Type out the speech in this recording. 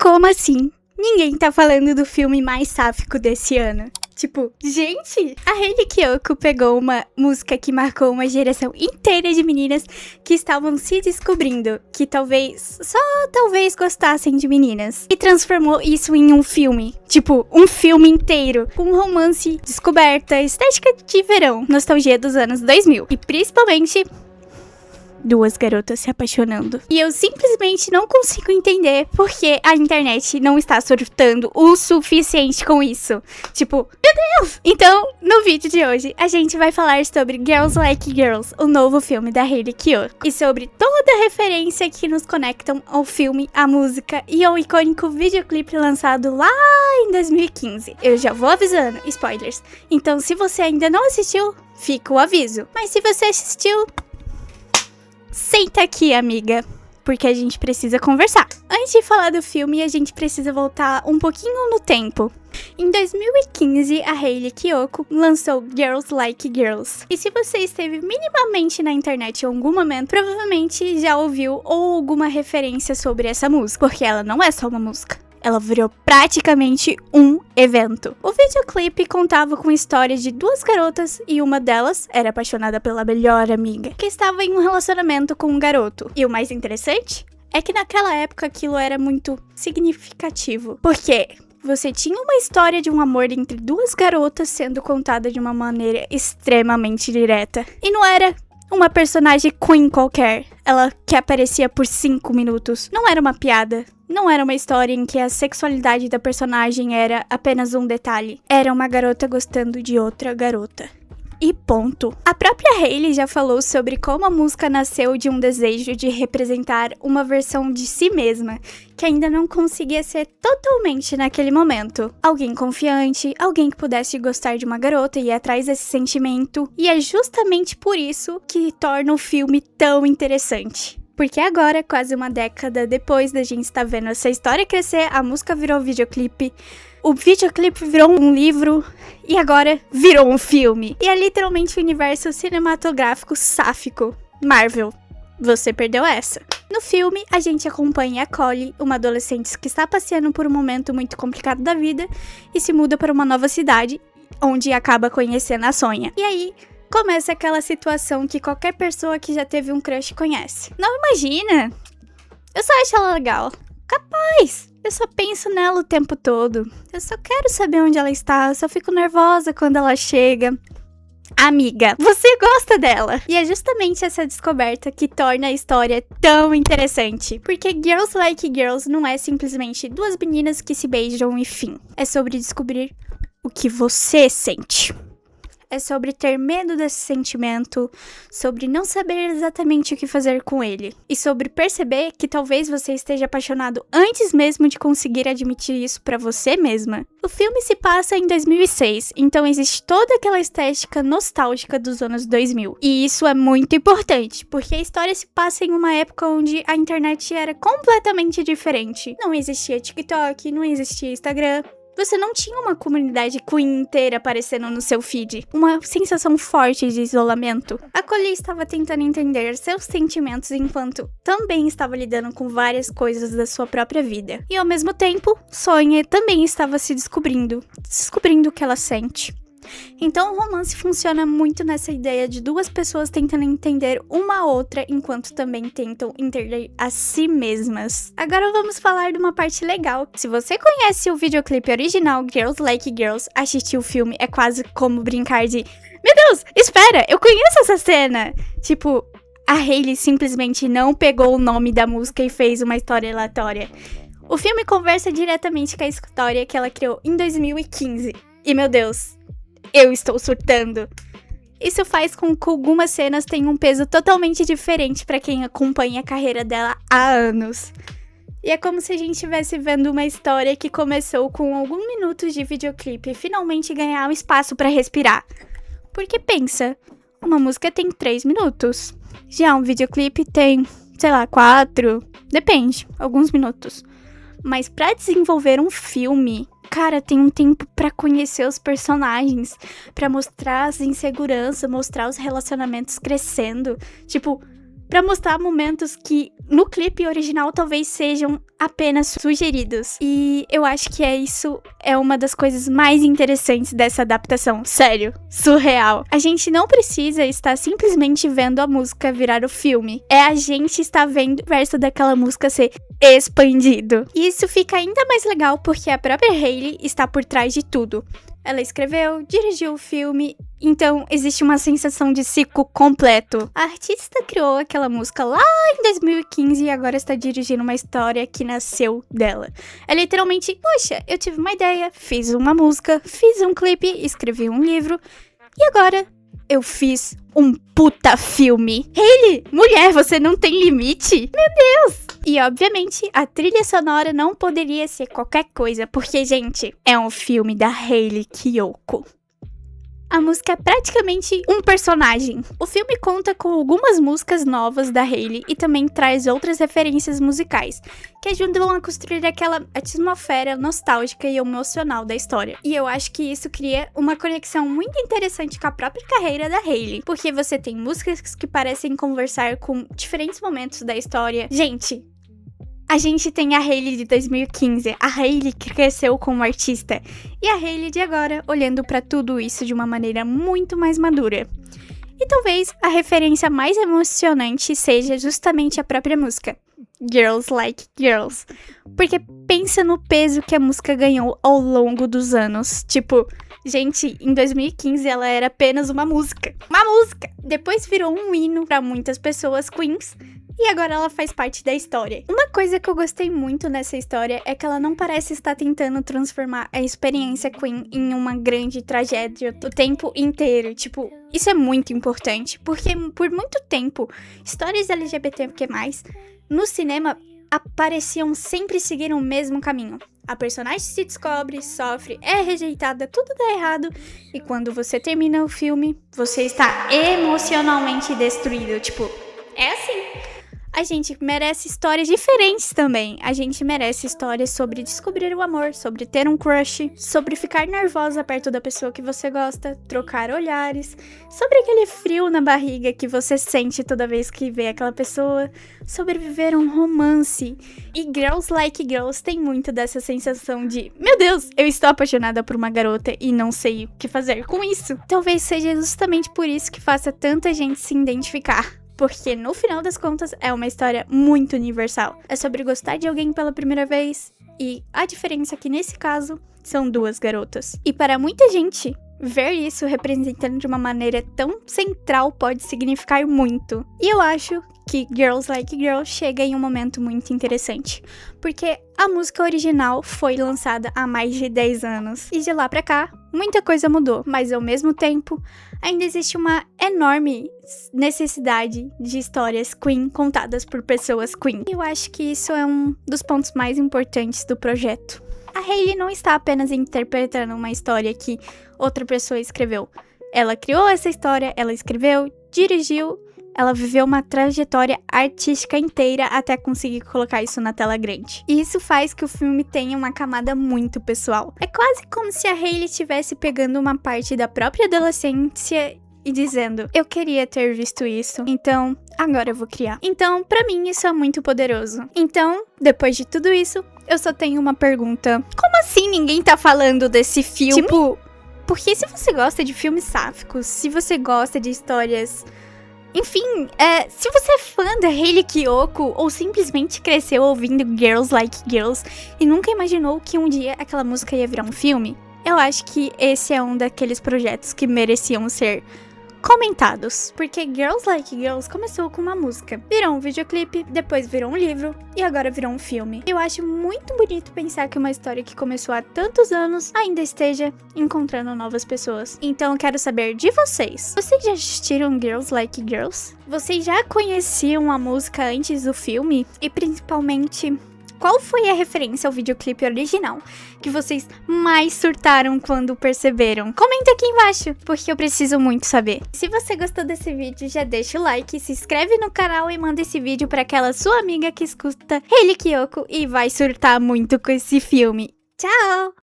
como assim? Ninguém tá falando do filme mais sáfico desse ano. Tipo, gente, a Hayley Kiyoko pegou uma música que marcou uma geração inteira de meninas que estavam se descobrindo, que talvez, só talvez gostassem de meninas, e transformou isso em um filme. Tipo, um filme inteiro, com romance, descoberta, estética de verão, nostalgia dos anos 2000. E principalmente duas garotas se apaixonando. E eu simplesmente não consigo entender por que a internet não está surtando o suficiente com isso. Tipo, meu Deus! Então, no vídeo de hoje, a gente vai falar sobre Girls Like Girls, o novo filme da Hayley Kiyoko. E sobre toda a referência que nos conectam ao filme, à música e ao icônico videoclipe lançado lá em 2015. Eu já vou avisando, spoilers. Então, se você ainda não assistiu, fica o aviso. Mas se você assistiu, senta aqui, amiga, porque a gente precisa conversar. Antes de falar do filme, a gente precisa voltar um pouquinho no tempo. Em 2015, a Hayley Kiyoko lançou Girls Like Girls. E se você esteve minimamente na internet em algum momento, provavelmente já ouviu ou alguma referência sobre essa música, porque ela não é só uma música. Ela virou praticamente um evento. O videoclipe contava com a história de duas garotas e uma delas era apaixonada pela melhor amiga, que estava em um relacionamento com um garoto. E o mais interessante é que naquela época aquilo era muito significativo, porque você tinha uma história de um amor entre duas garotas sendo contada de uma maneira extremamente direta. E não era uma personagem queen qualquer, ela que aparecia por 5 minutos. Não era uma piada. Não era uma história em que a sexualidade da personagem era apenas um detalhe. Era uma garota gostando de outra garota. E ponto. A própria Hayley já falou sobre como a música nasceu de um desejo de representar uma versão de si mesma, que ainda não conseguia ser totalmente naquele momento. Alguém confiante, alguém que pudesse gostar de uma garota e ir atrás desse sentimento. E é justamente por isso que torna o filme tão interessante. Porque agora, quase uma década depois da gente estar vendo essa história crescer, a música virou videoclipe, o videoclipe virou um livro e agora virou um filme. E é literalmente o universo cinematográfico sáfico. Marvel, você perdeu essa. No filme, a gente acompanha a Collie, uma adolescente que está passeando por um momento muito complicado da vida e se muda para uma nova cidade, onde acaba conhecendo a Sonja. E aí começa aquela situação que qualquer pessoa que já teve um crush conhece. Não imagina! Eu só acho ela legal. Capaz! Eu só penso nela o tempo todo. Eu só quero saber onde ela está. Eu só fico nervosa quando ela chega. Amiga, você gosta dela! E é justamente essa descoberta que torna a história tão interessante. Porque Girls Like Girls não é simplesmente duas meninas que se beijam e fim. É sobre descobrir o que você sente. É sobre ter medo desse sentimento, sobre não saber exatamente o que fazer com ele. E sobre perceber que talvez você esteja apaixonado antes mesmo de conseguir admitir isso pra você mesma. O filme se passa em 2006, então existe toda aquela estética nostálgica dos anos 2000. E isso é muito importante, porque a história se passa em uma época onde a internet era completamente diferente. Não existia TikTok, não existia Instagram. Você não tinha uma comunidade queen inteira aparecendo no seu feed. Uma sensação forte de isolamento. A Collie estava tentando entender seus sentimentos enquanto também estava lidando com várias coisas da sua própria vida. E ao mesmo tempo, Sonja também estava se descobrindo o que ela sente. Então o romance funciona muito nessa ideia de duas pessoas tentando entender uma a outra enquanto também tentam entender a si mesmas. Agora vamos falar de uma parte legal. Se você conhece o videoclipe original Girls Like Girls, assistir o filme é quase como brincar de meu Deus, espera, eu conheço essa cena! Tipo, a Hayley simplesmente não pegou o nome da música e fez uma história aleatória. O filme conversa diretamente com a história que ela criou em 2015. E meu Deus, eu estou surtando. Isso faz com que algumas cenas tenham um peso totalmente diferente para quem acompanha a carreira dela há anos. E é como se a gente estivesse vendo uma história que começou com alguns minutos de videoclipe e finalmente ganhar um espaço para respirar. Porque pensa, uma música tem 3 minutos. Já um videoclipe tem, sei lá, 4, depende, alguns minutos. Mas para desenvolver um filme, cara, tem um tempo pra conhecer os personagens, pra mostrar as inseguranças, mostrar os relacionamentos crescendo. Tipo, pra mostrar momentos que no clipe original talvez sejam apenas sugeridos. E eu acho que isso é uma das coisas mais interessantes dessa adaptação. Sério, surreal. A gente não precisa estar simplesmente vendo a música virar o filme. É a gente estar vendo o verso daquela música ser expandido. E isso fica ainda mais legal porque a própria Hailey está por trás de tudo. Ela escreveu, dirigiu o filme, então existe uma sensação de ciclo completo. A artista criou aquela música lá em 2015 e agora está dirigindo uma história que nasceu dela. É literalmente, poxa, eu tive uma ideia, fiz uma música, fiz um clipe, escrevi um livro e agora eu fiz um puta filme. Hailey, mulher, você não tem limite? Meu Deus! E, obviamente, a trilha sonora não poderia ser qualquer coisa, porque, gente, é um filme da Hailey Kiyoko. A música é praticamente um personagem. O filme conta com algumas músicas novas da Hailey e também traz outras referências musicais, que ajudam a construir aquela atmosfera nostálgica e emocional da história. E eu acho que isso cria uma conexão muito interessante com a própria carreira da Hailey, porque você tem músicas que parecem conversar com diferentes momentos da história. Gente, a gente tem a Hailey de 2015, a Hailey que cresceu como artista, e a Hailey de agora olhando pra tudo isso de uma maneira muito mais madura. E talvez a referência mais emocionante seja justamente a própria música, Girls Like Girls, porque pensa no peso que a música ganhou ao longo dos anos. Tipo, gente, em 2015 ela era apenas uma música. Depois virou um hino pra muitas pessoas queens, e agora ela faz parte da história. Uma coisa que eu gostei muito nessa história é que ela não parece estar tentando transformar a experiência Queen em uma grande tragédia o tempo inteiro. Tipo, isso é muito importante, porque por muito tempo, histórias LGBTQ+, no cinema, pareciam sempre seguir o mesmo caminho. A personagem se descobre, sofre, é rejeitada, tudo dá errado, e quando você termina o filme, você está emocionalmente destruído. Tipo, é assim. A gente merece histórias diferentes também. A gente merece histórias sobre descobrir o amor, sobre ter um crush, sobre ficar nervosa perto da pessoa que você gosta, trocar olhares, sobre aquele frio na barriga que você sente toda vez que vê aquela pessoa, sobre viver um romance. E Girls Like Girls tem muito dessa sensação de, meu Deus, eu estou apaixonada por uma garota e não sei o que fazer com isso. Talvez seja justamente por isso que faça tanta gente se identificar. Porque, no final das contas, é uma história muito universal. É sobre gostar de alguém pela primeira vez. E a diferença é que, nesse caso, são duas garotas. E para muita gente, ver isso representando de uma maneira tão central pode significar muito. E eu acho que Girls Like Girls chega em um momento muito interessante. Porque a música original foi lançada há mais de 10 anos. E de lá pra cá, muita coisa mudou. Mas, ao mesmo tempo, ainda existe uma enorme necessidade de histórias queen contadas por pessoas queen. Eu acho que isso é um dos pontos mais importantes do projeto. A Hailey não está apenas interpretando uma história que outra pessoa escreveu. Ela criou essa história, ela escreveu, dirigiu, ela viveu uma trajetória artística inteira até conseguir colocar isso na tela grande. E isso faz que o filme tenha uma camada muito pessoal. É quase como se a Hailey estivesse pegando uma parte da própria adolescência e dizendo, eu queria ter visto isso, então agora eu vou criar. Então, pra mim, isso é muito poderoso. Então, depois de tudo isso, eu só tenho uma pergunta. Como assim ninguém tá falando desse filme? Tipo, porque se você gosta de filmes sáficos, se você gosta de histórias... Enfim, se você é fã da Hailey Kiyoko ou simplesmente cresceu ouvindo Girls Like Girls e nunca imaginou que um dia aquela música ia virar um filme, eu acho que esse é um daqueles projetos que mereciam ser comentados. Porque Girls Like Girls começou com uma música, virou um videoclipe, depois virou um livro e agora virou um filme. Eu acho muito bonito pensar que uma história que começou há tantos anos ainda esteja encontrando novas pessoas. Então eu quero saber de vocês. Vocês já assistiram Girls Like Girls? Vocês já conheciam a música antes do filme? E principalmente... qual foi a referência ao videoclipe original que vocês mais surtaram quando perceberam? Comenta aqui embaixo, porque eu preciso muito saber. Se você gostou desse vídeo, já deixa o like, se inscreve no canal e manda esse vídeo para aquela sua amiga que escuta Hailey Kiyoko e vai surtar muito com esse filme. Tchau!